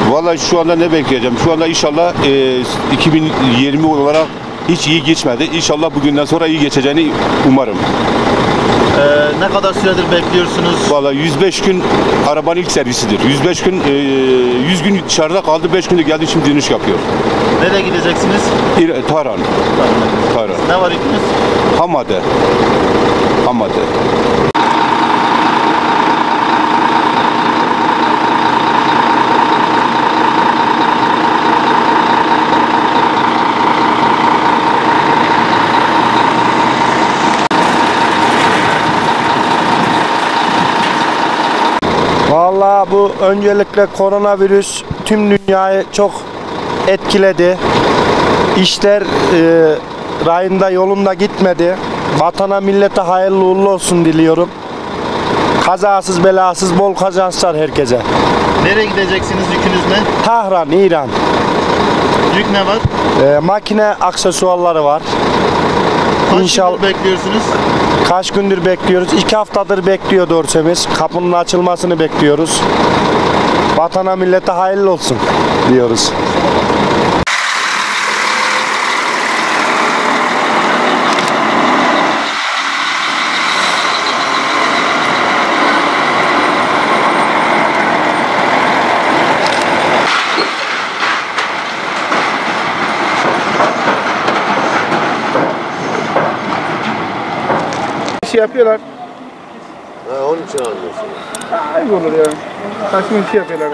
Vallahi şu anda ne bekleyeceğim? Şu anda inşallah 2020 olarak hiç iyi geçmedi. İnşallah bugünden sonra iyi geçeceğini umarım. Ne kadar süredir bekliyorsunuz? Vallahi 105 gün arabanın ilk servisidir. 105 gün 100 gün dışarıda kaldı. 5 günde geldi, şimdi dönüş yapıyor. Nereye gideceksiniz? Tarhan. Ne var yükünüz? Hamade. Vallahi bu öncelikle koronavirüs tüm dünyayı çok etkiledi. İşler rayında yolunda gitmedi. Vatana millete hayırlı uğurlu olsun diliyorum. Kazasız belasız bol kazançlar herkese. Nereye gideceksiniz? Yükünüz ne? Tahran, İran. Yük ne var? Makine aksesuarları var. İnşallah bekliyorsunuz. Kaç gündür bekliyoruz? 2 haftadır bekliyor dorsemiz. Kapının açılmasını bekliyoruz. Vatana millete hayırlı olsun diyoruz. Şey yapıyorlar. Onun için anlıyorsun. Ayıp olur ya. Saçma bir şey yapıyorlar.